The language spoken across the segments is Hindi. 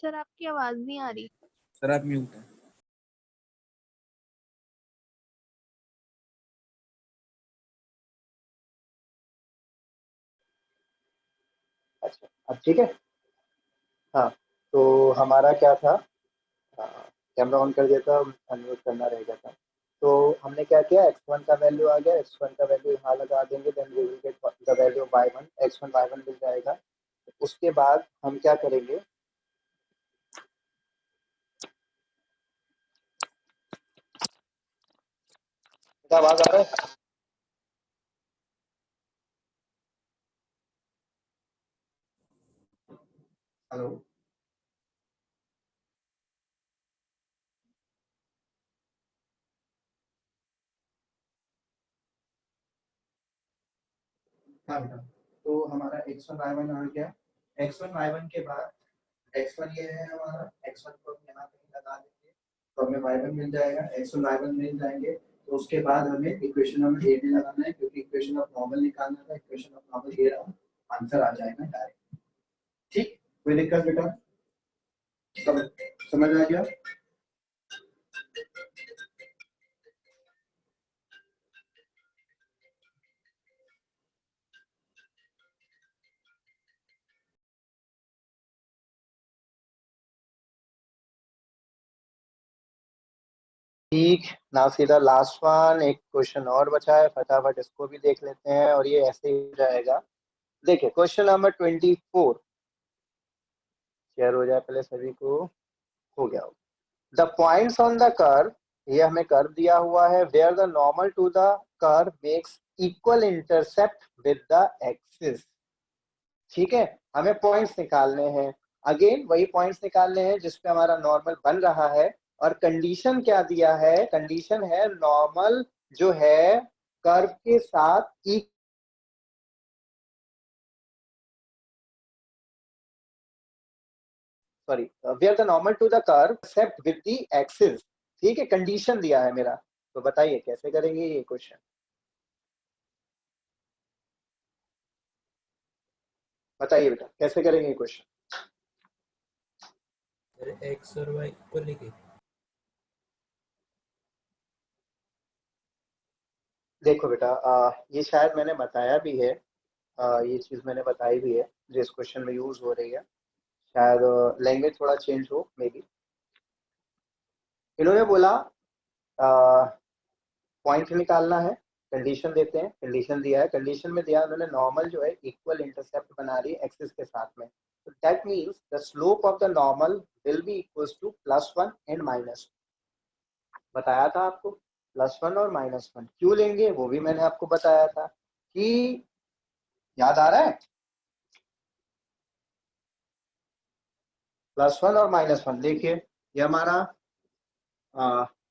सर आपकी आवाज नहीं आ रही। सर आप म्यूट है। अच्छा अब ठीक है। हाँ तो हमारा क्या था, कैमरा ऑन कर दिया था, अनम्यूट करना रह गया था। तो हमने क्या किया, x1 का वैल्यू आ गया, x1 का वैल्यू यहाँ लगा देंगे, then we will get the value y1, x1 y1 मिल जाएगा। उसके बाद हम क्या करेंगे, आवाज आ रहा है? हेलो हाँ बेटा, तो हमारा x1 y1 आ गया। x1 y1 के बाद x1 ये है हमारा, x1 को हम यहाँ कहीं लगा देंगे तो हमें y1 मिल जाएगा, x1 y1 मिल जाएंगे। तो उसके बाद हमें इक्वेशन नंबर ए भी लगाना है, क्योंकि इक्वेशन ऑफ नॉर्मल निकालना था। इक्वेशन ऑफ नॉर्मल ये रहा, आंसर आ जाएगा डायरेक्ट। ठीक, कोई दिक्कत बेटा? समझ आ गया? ठीक, नाउ सीधा लास्ट वन, एक क्वेश्चन और बचा है, फटाफट इसको भी देख लेते हैं और ये ऐसे ही हो जाएगा। देखिए क्वेश्चन नंबर 24, शेयर हो जाए पहले सभी को, हो गया हो। The points on the curve, ये हमें कर्व दिया हुआ है, where the normal to the curve makes equal intercept with the axis. ठीक है, हमें पॉइंट्स निकालने हैं, अगेन वही पॉइंट्स निकालने हैं जिसपे हमारा नॉर्मल बन रहा है। और कंडीशन क्या दिया है, कंडीशन है नॉर्मल जो है कर्व के साथ sorry where the normal to the curve except with the axis. ठीक है, कंडीशन दिया है मेरा, तो बताइए कैसे करेंगे ये क्वेश्चन, बताइए बेटा कैसे करेंगे ये क्वेश्चन। एक्स और वाई इक्वल लिखे। देखो बेटा ये शायद मैंने बताया भी है, ये चीज मैंने बताई भी है जो इस क्वेश्चन में यूज हो रही है, शायद लैंग्वेज थोड़ा चेंज हो मे बी। इन्होंने बोला पॉइंट निकालना है, कंडीशन देते हैं, कंडीशन दिया है, कंडीशन में दिया उन्होंने नॉर्मल जो है इक्वल इंटरसेप्ट बना रही है एक्सिस के साथ में, तो that means the slope of the normal will be equals to +1 and -1। बताया था आपको +1 और -1 क्यों लेंगे, वो भी मैंने आपको बताया था कि, याद आ रहा है? +1 और -1, देखिए ये हमारा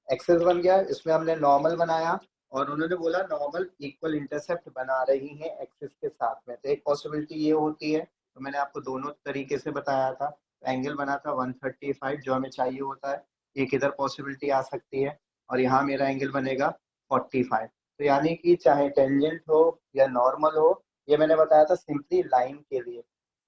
एक्सेस बन गया, इसमें हमने नॉर्मल बनाया और उन्होंने बोला नॉर्मल इक्वल इंटरसेप्ट बना रही है एक्सिस के साथ में। तो एक पॉसिबिलिटी ये होती है, तो मैंने आपको दोनों तरीके से बताया था। एंगल बना था 135 जो हमें चाहिए होता है, एक इधर पॉसिबिलिटी आ सकती है और यहाँ मेरा एंगल बनेगा 45। तो यानी कि चाहे टेंजेंट हो या नॉर्मल हो, ये मैंने बताया था सिंपली लाइन के लिए।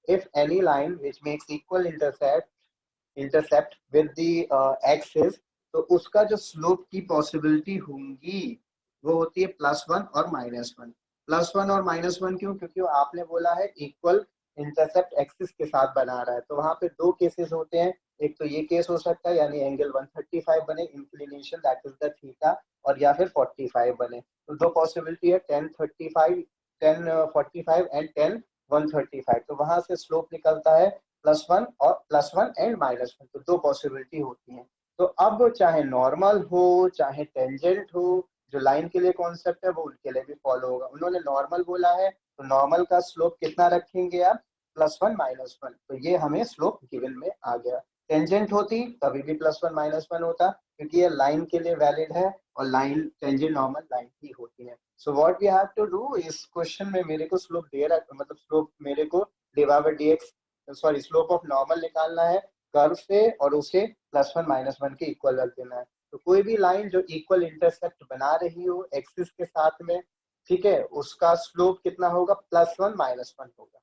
If any line which makes equal intercept with the axis, तो उसका जो स्लोप की पॉसिबिलिटी होंगी वो होती है +1 और -1। +1 और -1 क्यों, क्योंकि आपने बोला है इक्वल इंटरसेप्ट एक्सिस के साथ बना रहा है, तो वहां पे दो केसेस होते हैं, एक तो ये केस हो सकता है यानी एंगल 135 बने, inclination that is the theta, और या फिर 45 बने। तो दो पॉसिबिलिटी है, 1035 1045 एंड 10 135, तो वहां से स्लोप निकलता है +1 और +1 एंड -1, तो दो पॉसिबिलिटी होती हैं। तो अब चाहे नॉर्मल हो चाहे टेंजेंट हो, जो लाइन के लिए कॉन्सेप्ट है वो उनके लिए भी फॉलो होगा। उन्होंने नॉर्मल बोला है तो नॉर्मल का स्लोप कितना रखेंगे आप, +1 -1, तो ये हमें स्लोप गिवन में आ गया। टेंजेंट होती तभी भी +1 -1 होता, क्योंकि ये लाइन के लिए वैलिड है और लाइन टेंजेंट नॉर्मल लाइन ही होती है। So what we have to do, इस क्वेश्चन में मेरे को स्लोप दे रहा, मतलब स्लोप मेरे को dy/dx sorry slope of normal निकालना है कर्व से और उसे +1 -1 के इक्वल रख देना है। तो कोई भी लाइन जो इक्वल इंटरसेप्ट बना रही हो एक्सिस के साथ में, ठीक है, उसका स्लोप कितना होगा, +1 -1 होगा।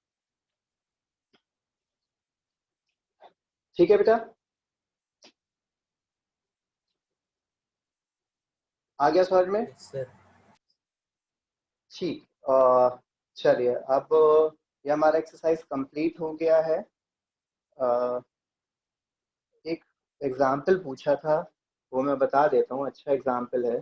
ठीक है बेटा, आ गया समझ में? Yes sir. ठीक, चलिए अब ये हमारा एक्सरसाइज कंप्लीट हो गया है। अ, एक एग्जाम्पल पूछा था, वो मैं बता देता हूँ, अच्छा एग्जाम्पल है।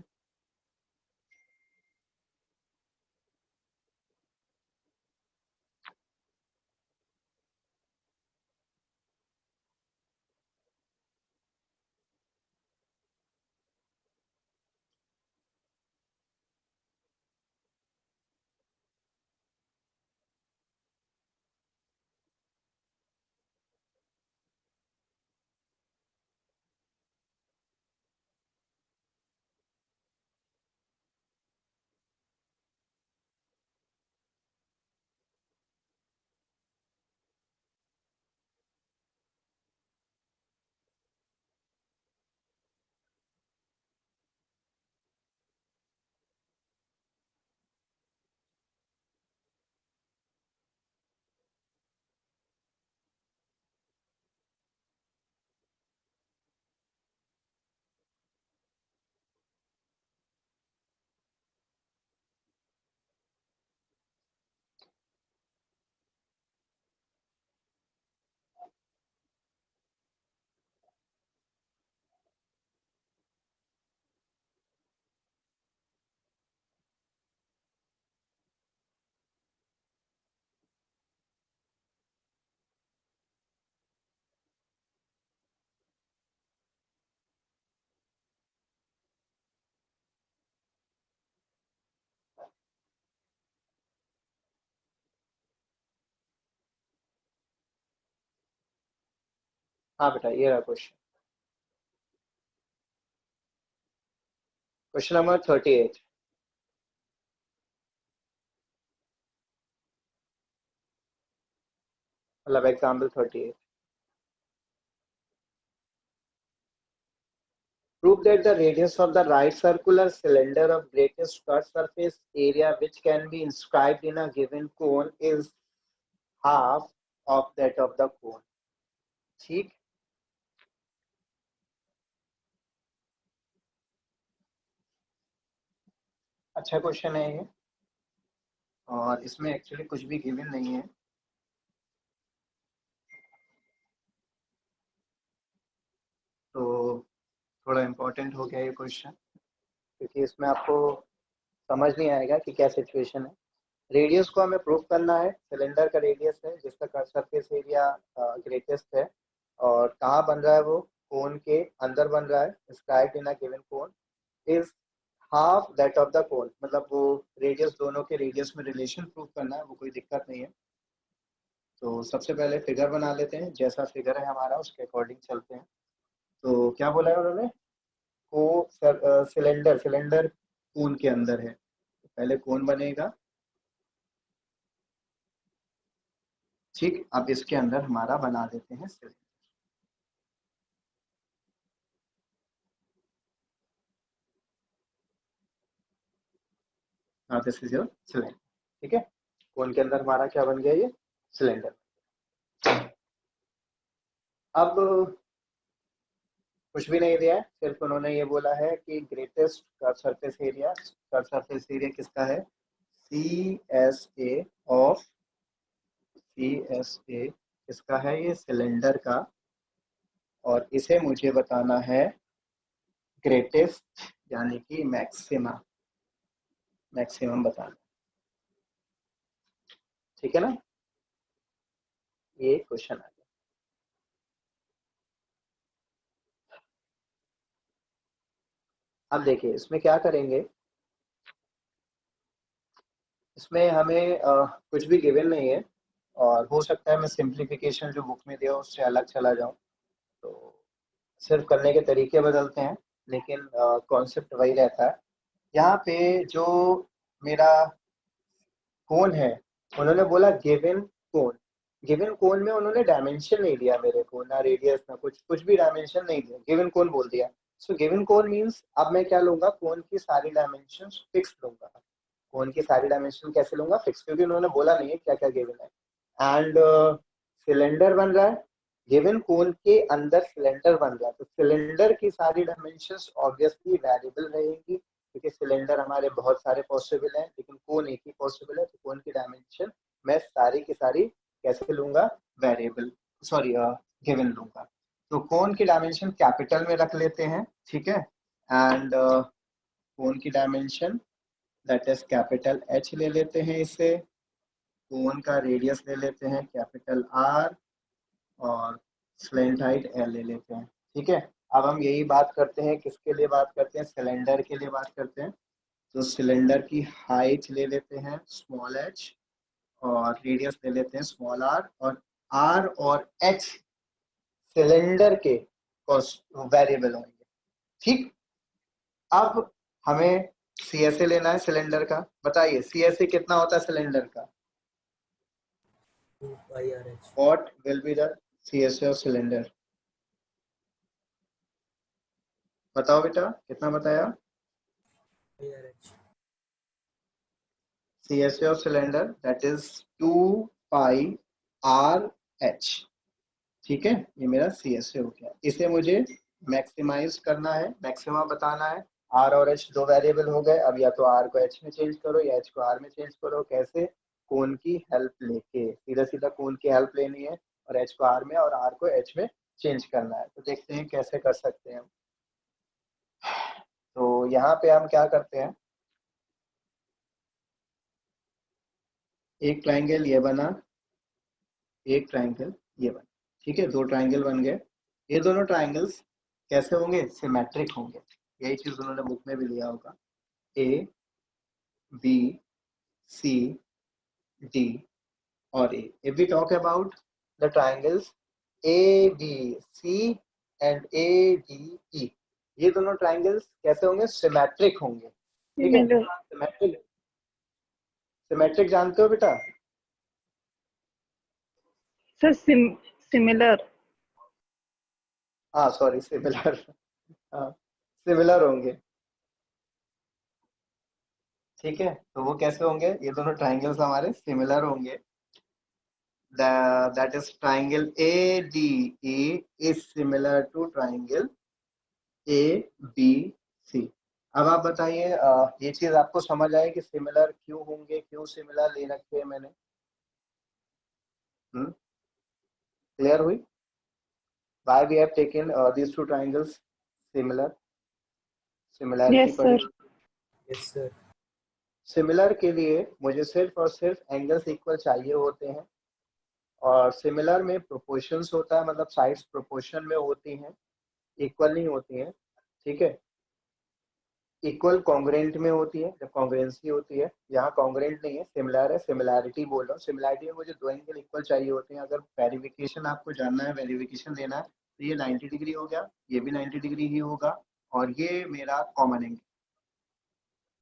हाँ बेटा, ये रहा क्वेश्चन, क्वेश्चन नंबर 38। मतलब example 38। Prove that the radius of the right circular cylinder of greatest cut surface area which can be inscribed in a given cone is half of that of the cone. ठीक, अच्छा क्वेश्चन है ये, और इसमें एक्चुअली कुछ भी गिवन नहीं है, तो थोड़ा इम्पोर्टेंट हो गया ये क्वेश्चन, क्योंकि इसमें आपको समझ नहीं आएगा कि क्या सिचुएशन है। रेडियस को हमें प्रूव करना है, सिलेंडर का रेडियस है जिसका कट सरफेस एरिया ग्रेटेस्ट है, और कहाँ बन रहा है वो, कोन के अंदर बन रहा है, inscribed in a given cone is half that of the cone, मतलब वो रेडियस, दोनों के रेडियस में रिलेशन प्रूव करना है, वो कोई दिक्कत नहीं है। तो सबसे पहले फिगर बना लेते हैं, जैसा फिगर है हमारा उसके अकॉर्डिंग चलते हैं। तो क्या बोला है उन्होंने, को सिलेंडर, सिलेंडर कोन के अंदर है, पहले कोन बनेगा, ठीक, अब इसके अंदर हमारा बना देते हैं सिलेंडर। हाँ, दिस इज योर सिलेंडर, ठीक है, कोन के अंदर हमारा क्या बन गया, ये सिलेंडर। अब कुछ भी नहीं दिया है, सिर्फ उन्होंने ये बोला है कि greatest curve surface area, curve surface area किसका है, C S A of, C S A किसका है, ये सिलेंडर का, और इसे मुझे बताना है ग्रेटेस्ट, यानी कि मैक्सिमम, मैक्सिमम बताना, ठीक है ना, ये क्वेश्चन आ गया। अब देखिए इसमें क्या करेंगे, इसमें हमें कुछ भी गिवन नहीं है, और हो सकता है मैं सिंप्लीफिकेशन जो बुक में दिया उससे अलग चला जाऊं, तो सिर्फ करने के तरीके बदलते हैं, लेकिन कॉन्सेप्ट वही रहता है। यहाँ पे जो मेरा कोन है, उन्होंने बोला गिवन कोन, गिवन कोन में उन्होंने डायमेंशन नहीं दिया मेरे को, ना रेडियस ना कुछ, कुछ भी डायमेंशन नहीं दिया, गिवन कोन बोल दिया। सो गिवन कोन मीन्स अब मैं क्या लूंगा, कोन की सारी डायमेंशन फिक्स लूंगा, कोन की सारी डायमेंशन कैसे लूंगा, फिक्स, क्योंकि उन्होंने बोला नहीं है क्या क्या गिवन है। एंड सिलेंडर बन रहा है, गिवन कोन के अंदर सिलेंडर बन रहा है, तो सिलेंडर की सारी डायमेंशंस ऑब्वियसली वेरिएबल रहेंगी, क्योंकि सिलेंडर हमारे बहुत सारे पॉसिबल हैं, लेकिन कोन एक ही पॉसिबल है, तो कोन की डायमेंशन मैं सारी की सारी कैसे लूंगा, वेरिएबल सॉरी गिवन लूंगा। तो कोन की डायमेंशन कैपिटल में रख लेते हैं, ठीक है, एंड कोन की dimension that is capital H ले लेते हैं इसे, कोन का रेडियस ले लेते हैं कैपिटल R, और स्लेंट हाइट L ले लेते हैं, ठीक है। अब हम यही बात करते हैं, किसके लिए बात करते हैं, सिलेंडर के लिए बात करते हैं। तो सिलेंडर की हाइट ले लेते हैं स्मॉल h, और रेडियस ले लेते हैं स्मॉल r, और r और h सिलेंडर के वेरिएबल होंगे, ठीक। अब हमें CSA लेना है सिलेंडर का, बताइए CSA कितना होता है सिलेंडर का, 2πRH। What will be the CSA of cylinder, बताओ बेटा कितना बताया, πRH। CSA of cylinder that is 2πRH, ठीक है, ये मेरा CSA हो गया। इसे मुझे मैक्सिमाइज करना है, मैक्सिमा बताना है। R और H दो वेरिएबल हो गए, अब या तो R को H में चेंज करो या H को R में चेंज करो, कैसे, कोन की हेल्प लेके, सीधा सीधा कोन की हेल्प लेनी है और H को R में और R को H में चेंज करना है। तो देखते हैं कैसे कर सकते हैं। तो यहाँ पे हम क्या करते हैं, एक ट्राइंगल ये बना, एक ट्राइंगल ये बना, ठीक है, दो ट्राइंगल बन गए। ये दोनों ट्राइंगल्स कैसे होंगे, सिमेट्रिक होंगे, यही चीज उन्होंने बुक में भी लिया होगा। A B C D और A, if we talk about the triangles A B C and A D E, ये दोनों ट्राइंगल्स कैसे होंगे, सिमेट्रिक होंगे, ठीक है। सिमेट्रिक, सिमेट्रिक जानते हो बेटा, सर सिमिलर। हाँ सॉरी सिमिलर, हाँ सिमिलर होंगे, ठीक है। तो वो कैसे होंगे, ये दोनों ट्राइंगल्स हमारे सिमिलर होंगे, that is triangle ADE is similar to triangle ABC। अब आप बताइए ये चीज आपको समझ आए कि सिमिलर क्यों होंगे, क्यों सिमिलर ले रखे हैं मैंने, क्लियर हुई, why we have taken these two triangles similar, similarity yes पढ़ी। सर। Yes sir. सिमिलर के लिए मुझे सिर्फ और सिर्फ एंगल्स इक्वल चाहिए होते हैं, और सिमिलर में प्रोपोर्शंस होता है, मतलब साइड्स प्रोपोर्शन में होती हैं, इक्वल नहीं होती हैं, ठीक है। इक्वल कॉन्ग्रेंट में होती है, जब कॉन्ग्रेंसी होती है, यहाँ कॉन्ग्रेंट नहीं है, सिमिलर है, सिमिलैरिटी बोल रहा हूँ। सिमिलैरिटी में मुझे दो एंगल इक्वल चाहिए होते हैं। अगर वेरिफिकेशन आपको जानना है, वेरिफिकेशन लेना है, तो ये 90 डिग्री हो गया, ये भी 90 डिग्री ही होगा, और ये मेरा कॉमन एंगल,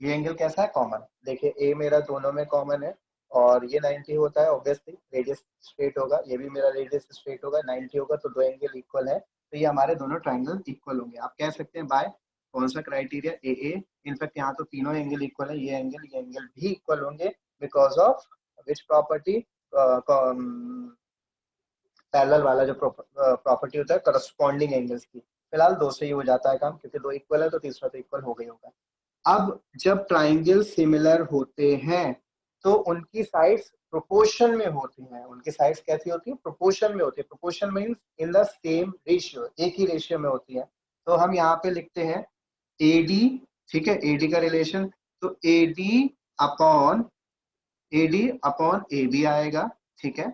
ये एंगल कैसा है, कॉमन। देखिए ए मेरा दोनों में कॉमन है, और ये 90 होता है, ऑब्वियसली रेडियस स्ट्रेट होगा, ये भी मेरा रेडियस स्ट्रेट होगा, 90 होगा, तो दो एंगल इक्वल है, तो ये हमारे दोनों ट्राइंगल इक्वल होंगे। आप कह सकते हैं बाय कौन सा क्राइटेरिया, ए। इनफैक्ट यहाँ तो तीनों एंगल इक्वल है, ये एंगल भी इक्वल होंगे, because of which property, parallel वाला जो प्रॉपर्टी होता है करस्पॉन्डिंग एंगल्स की। फिलहाल दो से ही हो जाता है काम, क्योंकि दो इक्वल है तो तीसरा तो इक्वल हो गई होगा। अब जब ट्राइंगल सिमिलर होते हैं तो उनकी साइड्स प्रोपोर्शन में होती हैं, उनकी साइड्स कैसी होती है, प्रोपोर्शन में होती है। Proportion means in the same ratio, एक ही रेशियो में होती है। तो हम यहाँ पे लिखते हैं AD, ठीक है, AD का रिलेशन, तो AD अपॉन AB आएगा, ठीक है,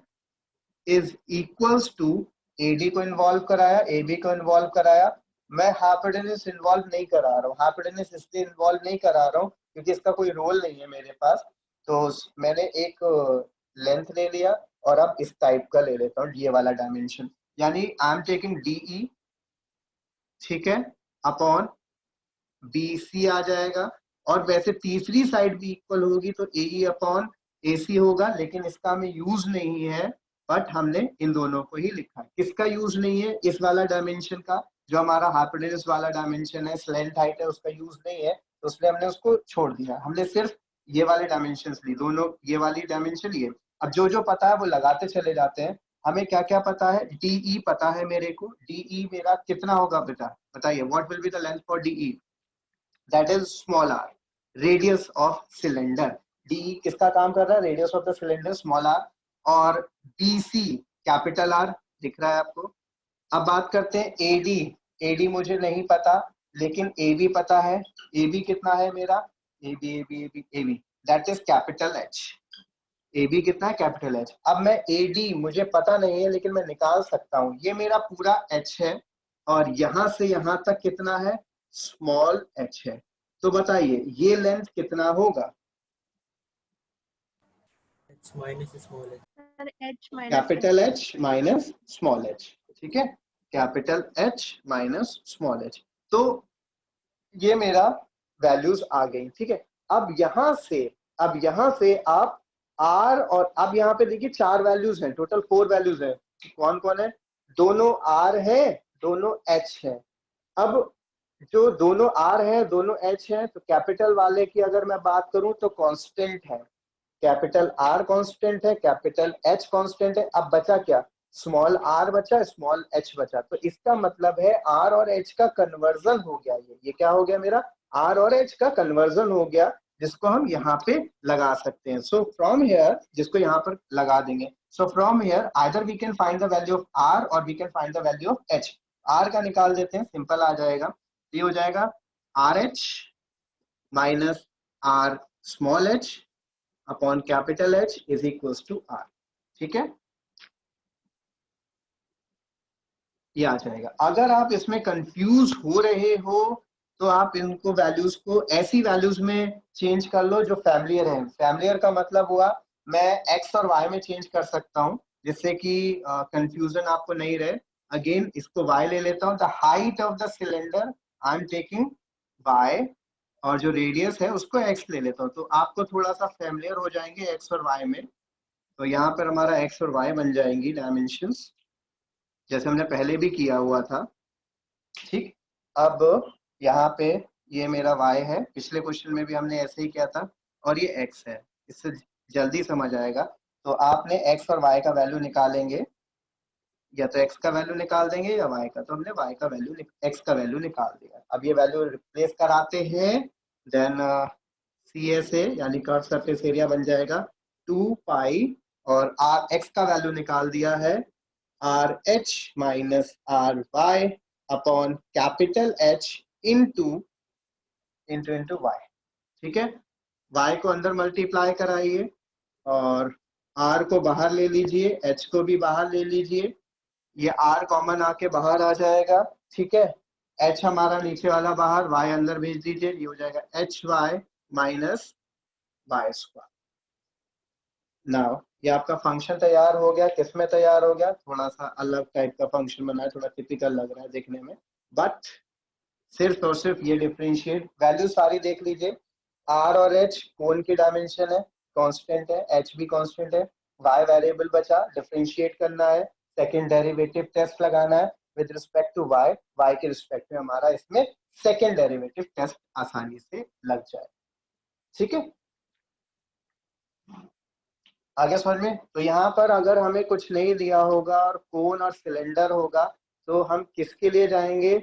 इज इक्वल्स टू, AD को इन्वॉल्व कराया, AB को इन्वॉल्व कराया, मैं हाइपोटेन्यूज इन्वॉल्व नहीं करा रहा हूँ। हाइपोटेन्यूज इसलिए इन्वॉल्व नहीं करा रहा हूँ क्योंकि इसका कोई रोल नहीं है मेरे पास, तो मैंने एक लेंथ ले लिया और अब इस टाइप का ले लेता हूँ, ये वाला डायमेंशन, यानी आई एम टेकिंग DE, ठीक है, अपॉन BC आ जाएगा, और वैसे तीसरी साइड भी इक्वल होगी तो AE अपॉन AC होगा, लेकिन इसका हमें यूज नहीं है, बट हमने इन दोनों को ही लिखा है। किसका यूज नहीं है, इस वाला डायमेंशन का, जो हमारा हाइपोटेन्यूज वाला डायमेंशन है, स्लेंट हाइट है, उसका यूज नहीं है, तो इसलिए हमने उसको छोड़ दिया। हमने सिर्फ ये वाले डायमेंशन ली, दोनों ये वाली डायमेंशन, ये। अब जो जो पता है वो लगाते चले जाते हैं, हमें क्या क्या पता है, डीई पता है मेरे को, डीई मेरा कितना होगा बेटा बताइए, what will be the length for DE, that is small R, radius of cylinder. DE किसका काम कर रहा है, radius of the cylinder small R, और बीसी कैपिटल आर, दिख रहा है आपको। अब बात करते हैं एडी, एडी मुझे नहीं पता लेकिन एबी पता है, एबी कितना है मेरा, AB AB AB AB that is capital H, AB कितना है कैपिटल एच। अब मैं एडी मुझे पता नहीं है लेकिन मैं निकाल सकता हूं, ये मेरा पूरा एच है और यहां से यहां तक कितना है, स्मॉल एच है। तो बताइए ये लेंथ कितना होगा, H minus small h. Sir H minus capital H minus small H, ठीक है, capital H minus small H. तो ये मेरा वैल्यूज आ गई, ठीक है। अब यहां से आप आर, और अब यहाँ पे देखिए 4 वैल्यूज हैं, टोटल 4 वैल्यूज है, कौन कौन है, दोनों आर है, दोनों एच है। अब जो दोनों आर है दोनों एच है, तो कैपिटल वाले की अगर मैं बात करूं तो कांस्टेंट है, कैपिटल आर कांस्टेंट है, कैपिटल एच कांस्टेंट है। अब बचा क्या, स्मॉल आर बचा, स्मॉल एच बचा। तो इसका मतलब है आर और एच का कन्वर्जन हो गया, ये क्या हो गया मेरा, आर और एच का कन्वर्जन हो गया, जिसको हम यहाँ पे लगा सकते हैं। सो फ्रॉम हियर, जिसको यहाँ पर लगा देंगे, so from here either we can find the value of R और we can find the value of H. R का निकाल देते हैं, सिंपल आ जाएगा, ये हो जाएगा R H minus R small H upon capital H is equals to R, ठीक है, ये आ जाएगा। अगर आप इसमें कंफ्यूज हो रहे हो तो आप इनको वैल्यूज को ऐसी वैल्यूज में चेंज कर लो जो फैमिलियर है। फैमिलियर का मतलब हुआ मैं एक्स और वाई में चेंज कर सकता हूँ जिससे कि कंफ्यूजन आपको नहीं रहे। अगेन इसको वाई ले लेता हूँ, the height of the cylinder I am taking Y, और जो रेडियस है उसको एक्स ले लेता हूँ, तो आपको थोड़ा सा फैमिलियर हो जाएंगे एक्स और वाई में। तो यहाँ पर हमारा एक्स और वाई बन जाएंगी डायमेंशंस, जैसे हमने पहले भी किया हुआ था, ठीक। अब यहाँ पे ये मेरा y है, पिछले क्वेश्चन में भी हमने ऐसे ही किया था, और ये x है, इससे जल्दी समझ आएगा। तो आपने x और y का वैल्यू निकालेंगे, या तो x का वैल्यू निकाल देंगे या y का, तो हमने y का वैल्यू x का वैल्यू निकाल दिया। अब ये वैल्यू रिप्लेस कराते हैं, देन CSA यानी कर्व सरफेस एरिया बन जाएगा 2 पाई, और x का वैल्यू निकाल दिया है R H minus R Y upon capital H into into into Y, ठीक है। y को अंदर मल्टीप्लाई कराइए और r को बाहर ले लीजिए, h को भी बाहर ले लीजिए, ये r कॉमन आके बाहर आ जाएगा, ठीक है। h हमारा नीचे वाला बाहर, y अंदर भेज दीजिए, ये हो जाएगा H Y minus Y square. Now ये आपका फंक्शन तैयार हो गया, किसमें तैयार हो गया, थोड़ा सा अलग टाइप का फंक्शन बना है, थोड़ा टिपिकल लग रहा है देखने में, बट सिर्फ और सिर्फ ये डिफरेंशिएट वैल्यू सारी देख लीजिए, आर और एच कोन की डायमेंशन है, कांस्टेंट है, एच भी कांस्टेंट है, वाई वेरिएबल बचा, डिफरेंशिएट करना है, सेकंड डेरिवेटिव टेस्ट लगाना है with respect to Y, Y के रिस्पेक्ट में हमारा इसमें सेकंड डेरिवेटिव टेस्ट आसानी से लग जाए, ठीक है। आगे समझ में, तो यहाँ पर अगर हमें कुछ नहीं दिया होगा और कोन और सिलेंडर होगा तो हम किसके लिए जाएंगे,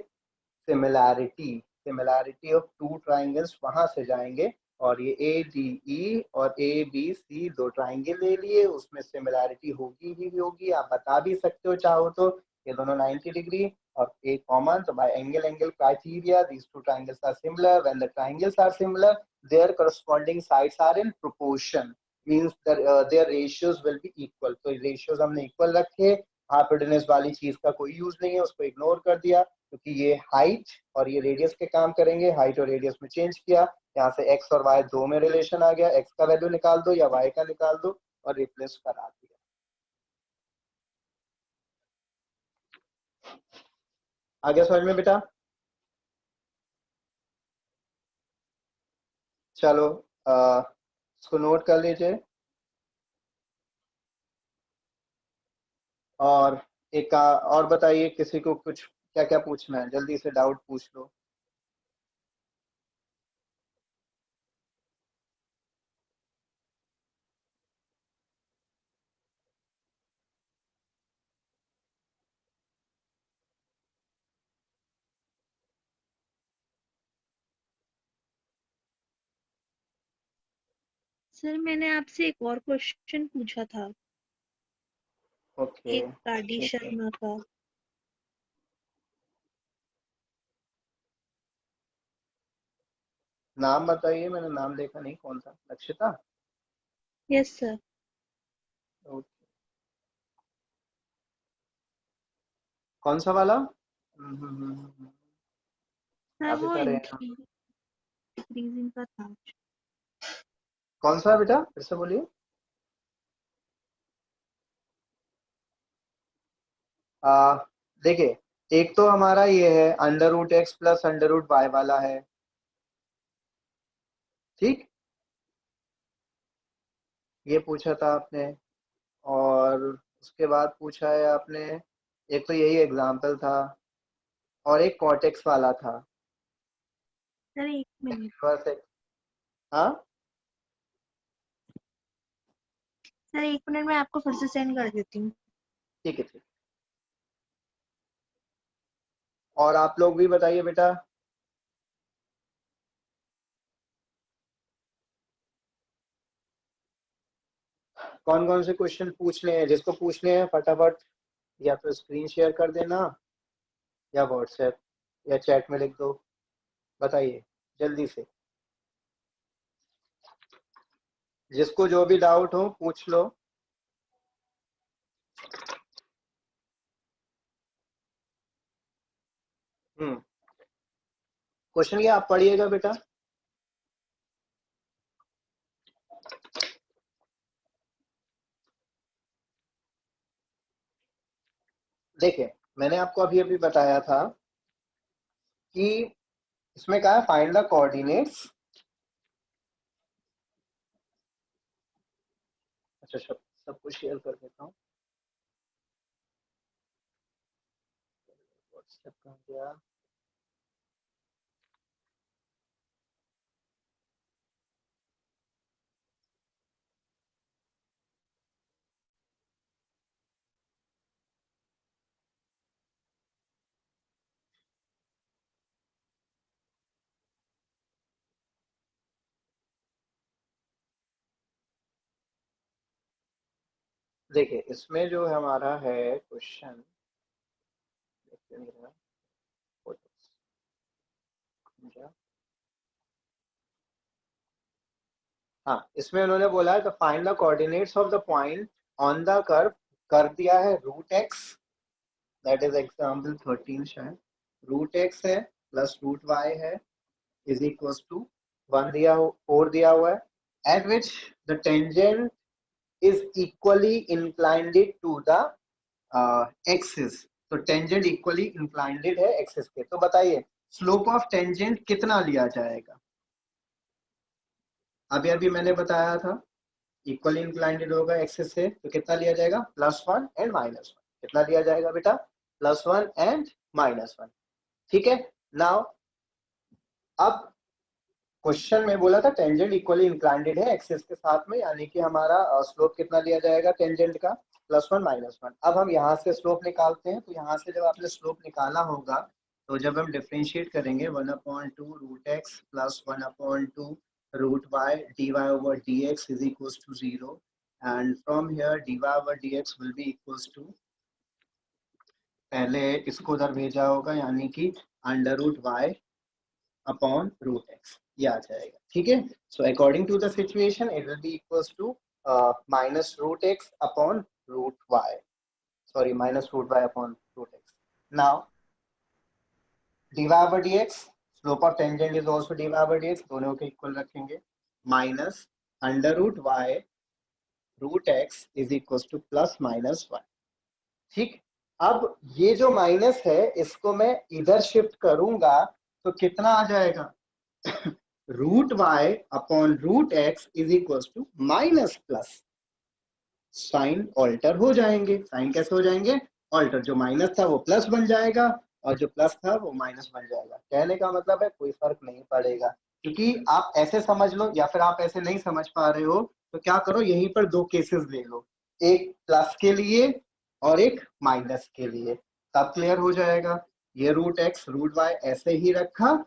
similarity, similarity of two triangles, वहां से जाएंगे, और ये ए डी ई और ए बी सी दो ट्राइंगल ले लिए, उसमें सिमिलैरिटी होगी ही होगी, आप बता भी सकते हो चाहो तो, ये दोनों 90 डिग्री और ए कॉमन, तो by angle angle criteria these two triangles are similar, when the triangles are similar their corresponding sides are in proportion, means their ratios will be equal. तो रेशियोज हमने इक्वल रखे, हाइपोटेन्यूज वाली चीज का कोई यूज नहीं है, उसको इग्नोर कर दिया, क्योंकि ये हाइट और ये रेडियस के काम करेंगे, हाइट और रेडियस में चेंज किया, यहाँ से x और y दो में रिलेशन आ गया, x का वैल्यू निकाल दो या y का निकाल दो और रिप्लेस करा दिया। आगे समझ में बेटा, चलो इसको नोट कर लीजिए, और एक और बताइए किसी को कुछ क्या क्या पूछना है, जल्दी से डाउट पूछ लो। सर मैंने आपसे एक और क्वेश्चन पूछा था, ओके एक काडी ठीक है, शर्मा का। नाम बताइए, मैंने नाम देखा नहीं, कौन सा? लक्षिता? Yes sir. ओके, कौन सा वाला? सर काफी वो सारे हैं। इंक्रीजिंग का था। कौन सा बेटा, फिर से बोलिए। देखिए, एक तो हमारा ये है under root X plus under root Y वाला है, ठीक, ये पूछा था आपने। और उसके बाद पूछा है आपने, एक तो यही एग्जाम्पल था, और एक कॉटेक्स वाला था। सर एक मिनट, बस एक, हाँ सर एक मिनट मैं आपको फिर से सेंड कर देती हूँ। ठीक है, ठीक। और आप लोग भी बताइए बेटा। कौन कौन से क्वेश्चन पूछने हैं? जिसको पूछने हैं फटाफट या तो स्क्रीन शेयर कर देना, या व्हाट्सएप या चैट में लिख दो, बताइए जल्दी से। जिसको जो भी डाउट हो पूछ लो। क्वेश्चन क्या आप पढ़िएगा बेटा। देखिए, मैंने आपको अभी अभी बताया था कि इसमें कहा है फाइंड द कोऑर्डिनेट्स। अच्छा, सब कुछ शेयर कर देता हूँ। व्हाट्सएप कहाँ गया? देखिए, इसमें जो हमारा है क्वेश्चन, हाँ, इसमें उन्होंने बोला है तो find the coordinates of the point on the curve. कर दिया है root X, that is example 13 शायद। रूट एक्स है प्लस रूट वाई है इज इक्वल टू 1 दिया, 4 दिया हुआ है, at which the tangent is equally inclined to the axis। तो टेंजेंट इक्वली इंक्लाइंड है एक्सिस के। तो बताइए स्लोप ऑफ टेंजेंट कितना लिया जाएगा? अभी अभी मैंने बताया था इक्वली इंक्लाइंड होगा एक्सिस से, तो कितना लिया जाएगा? +1 एंड -1। कितना लिया जाएगा बेटा? +1 एंड -1। ठीक है, नाउ अब क्वेश्चन में बोला था टेंजेंट इक्वली इंक्लाइंड है एक्सिस के साथ में, यानी कि हमारा स्लोप कितना लिया जाएगा टेंजेंट का? +1 -1। अब हम यहाँ से स्लोप निकालते हैं। तो यहाँ से जब आपने स्लोप निकाला होगा, तो जब हम डिफरेंशिएट करेंगे 1/2 root X plus 1/2 root Y D Y over D X is equal to 0, and from here D Y over D X will be equal to, पहले इसको उधर भेजा होगा, यानी कि √y अपॉन रूट एक्स, ये आ जाएगा। ठीक है, so according to the situation it will be equals to -√x upon root Y, sorry -√y upon root X. Now dy over dx, slope of tangent is also dy over dx, दोनों के इक्वल रखेंगे, minus √y root X is equals to +-1। ठीक, अब ये जो माइनस है इसको मैं इधर शिफ्ट करूंगा तो कितना आ जाएगा? √y upon root X is equal to -+। Sign alter हो जाएंगे। साइन कैसे हो जाएंगे? ऑल्टर, जो माइनस था वो प्लस बन जाएगा और जो प्लस था वो माइनस बन जाएगा। कहने का मतलब है कोई फर्क नहीं पड़ेगा, क्योंकि आप ऐसे समझ लो या फिर आप ऐसे नहीं समझ पा रहे हो तो क्या करो, यहीं पर दो केसेस ले लो, एक प्लस के लिए और एक माइनस के लिए, तब क्लियर हो जाएगा। ये रूट एक्स रूट वाई ऐसे ही रखा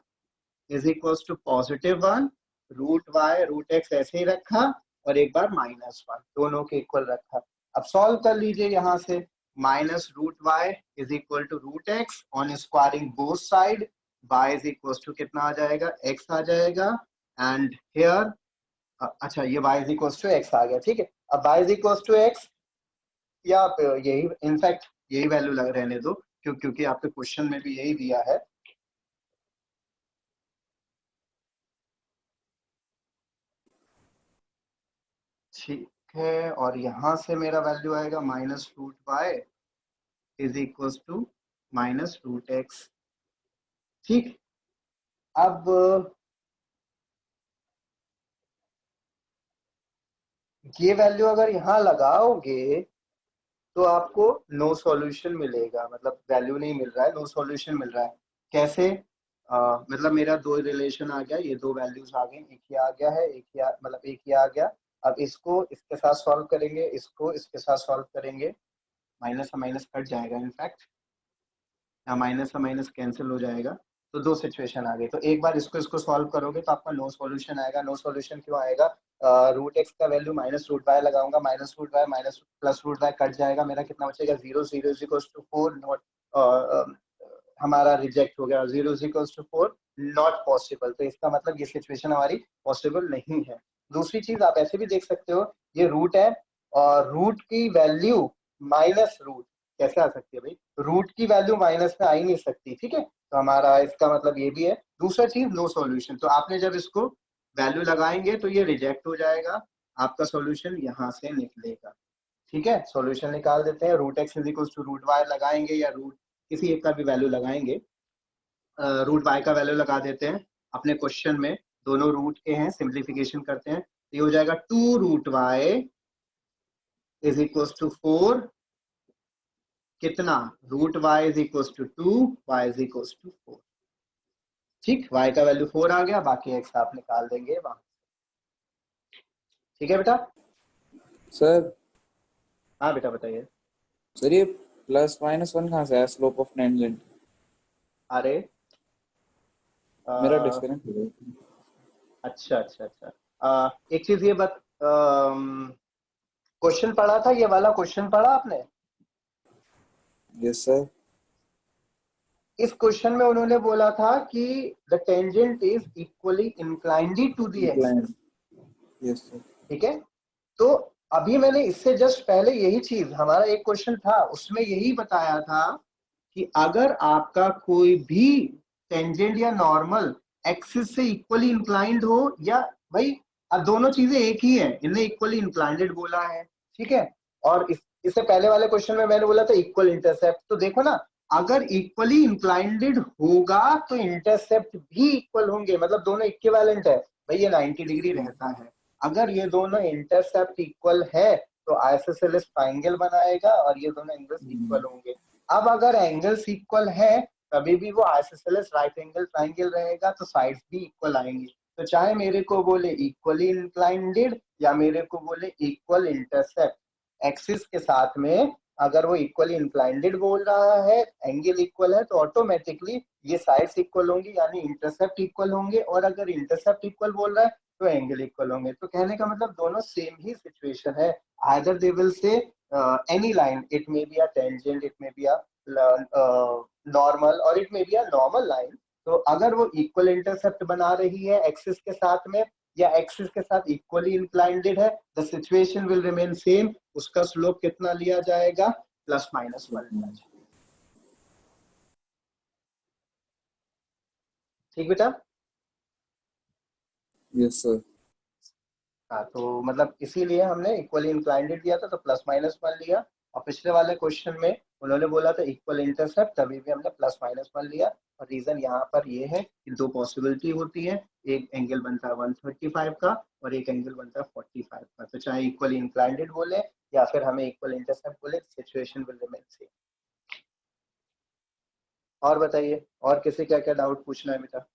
is equal to +1, √y root X ऐसे ही रखा और एक बार -1, दोनों के इक्वल रखा। अब सॉल्व कर लीजिए यहाँ से, -√y is equal to √x on squaring both side, y is equal to कितना आ जाएगा, x आ जाएगा, एंड हियर अच्छा ये y is equal to x आ गया, ठीक है। अब y is equal to x, या आप यही इनफैक्ट यही वैल्यू लग रहने दो, क्योंकि आपके क्वेश्चन में भी यही दिया है। ठीक है, और यहां से मेरा वैल्यू आएगा -√y is equal to -√x। ठीक, अब ये वैल्यू अगर यहाँ लगाओगे तो आपको नो सॉल्यूशन मिलेगा, मतलब वैल्यू नहीं मिल रहा है, नो सॉल्यूशन मिल रहा है। कैसे? मतलब मेरा दो रिलेशन आ गया, ये दो वैल्यूज आ गई, एक ये आ गया है, एक ये मतलब एक ये आ गया। अब इसको इसके साथ सॉल्व करेंगे, इसको इसके साथ सॉल्व करेंगे, माइनस से माइनस कट जाएगा, इनफैक्ट या माइनस से माइनस कैंसिल हो जाएगा। तो दो सिचुएशन आ गई, तो एक बार इसको इसको सॉल्व करोगे तो आपका नो सॉल्यूशन आएगा। नो सॉल्यूशन क्यों आएगा? √x का वैल्यू -√y लगाऊंगा, -√y माइनस +√y कट जाएगा, मेरा कितना बचेगा 0, 0 इज इक्वल टू 4, नॉट हमारा रिजेक्ट हो गया, 0 is equal to 4 not possible. तो इसका मतलब ये सिचुएशन हमारी पॉसिबल नहीं है। दूसरी चीज आप ऐसे भी देख सकते हो, ये रूट है और रूट की वैल्यू -√, कैसे आ सकती है भाई? रूट की वैल्यू माइनस में आ ही नहीं सकती, ठीक है। तो हमारा इसका मतलब ये भी है। दूसरा चीज नो सॉल्यूशन, तो आपने जब इसको वैल्यू लगाएंगे तो ये रिजेक्ट हो जाएगा, आपका सॉल्यूशन यहाँ से निकलेगा, ठीक है। सॉल्यूशन निकाल देते हैं, √x is equal to √y लगाएंगे या रूट किसी एक का भी वैल्यू लगाएंगे, √y का वैल्यू लगा देते हैं अपने क्वेश्चन में, दोनों रूट के हैं, सिंप्लीफिकेशन करते हैं, तो ये हो जाएगा 2√y इज इक्वल टू 4, कितना, √y is equal to 2, y is equal to 4। ठीक, y का वैल्यू 4 आ गया, बाकी x आप निकाल देंगे वहां। ठीक है बेटा? सर हाँ बेटा बताइए। सर ये +-1 कहाँ से आया, स्लोप ऑफ टेंजेंट? अरे मेरा डिस्कनेक्ट हो गया। अच्छा अच्छा अच्छा, एक चीज ये बत क्वेश्चन पढ़ा था, ये वाला क्वेश्चन पढ़ा आपने? Yes sir. इस क्वेश्चन में उन्होंने बोला था कि the tangent is equally inclined to the axis, yes sir. ठीक है। तो अभी मैंने इससे जस्ट पहले यही चीज, हमारा एक क्वेश्चन था उसमें यही बताया था कि अगर आपका कोई भी टेंजेंट या नॉर्मल एक्सिस से इक्वली इंक्लाइंड हो, या भाई अब दोनों चीजें एक ही है, इन्हें इक्वली इंक्लाइंडेड बोला है, ठीक है। और इससे पहले वाले क्वेश्चन में मैंने बोला था इक्वल इंटरसेप्ट, तो देखो ना, अगर इक्वली इंक्लाइंडेड होगा तो इंटरसेप्ट भी इक्वल होंगे, मतलब दोनों इक्विवेलेंट है भाई, ये 90 डिग्री रहता है। अगर ये दोनों इंटरसेप्ट इक्वल है तो आइसोसेलेस ट्रायंगल बनाएगा और ये दोनों एंगल्स इक्वल होंगे। अब अगर एंगल्स इक्वल है कभी भी वो आइसोसेलेस राइट एंगल ट्रायंगल रहेगा, तो साइड्स भी इक्वल आएंगे। तो चाहे मेरे को बोले इक्वली इंक्लाइंडेड या मेरे को बोले इक्वल इंटरसेप्ट, एक्सिस के साथ में अगर वो इक्वली इंक्लाइंडेड बोल रहा है, एंगल इक्वल है, तो ऑटोमेटिकली ये साइड्स इक्वल होंगी, यानी इंटरसेप्ट इक्वल होंगे। और अगर इंटरसेप्ट इक्वल बोल रहा है तो एंगल इक्वल होंगे। तो कहने का मतलब दोनों सेम ही सिचुएशन है। Either they will say any line, it may be a tangent, it may be a normal, और it may be a normal line. तो अगर वो इक्वल इंटरसेप्ट बना रही है एक्सिस के साथ में, या एक्सिस के साथ इक्वली इंक्लाइंडेड है, the situation will remain same. उसका स्लोप कितना लिया जाएगा? +-1 लिया जाएगा। ठीक बेटा? Yes sir. हाँ, तो मतलब इसीलिए हमने इक्वली इंक्लाइंडेड दिया था तो +-1 लिया, और पिछले वाले क्वेश्चन में उन्होंने बोला था इक्वल इंटरसेप्ट, तभी भी हमने +-1 लिया। और रीजन यहाँ पर ये है कि दो पॉसिबिलिटी होती है, एक एंगल बनता है 135 का और एक एंगल बनता है 45 का। तो चाहे इक्वली इंक्लाइंडेड बोले या फिर हमें इक्वल इंटरसेप्ट बोले, सिचुएशन विल रिमेन सेम। और बताइए, और किसी क्या क्या डाउट पूछना है बेटा?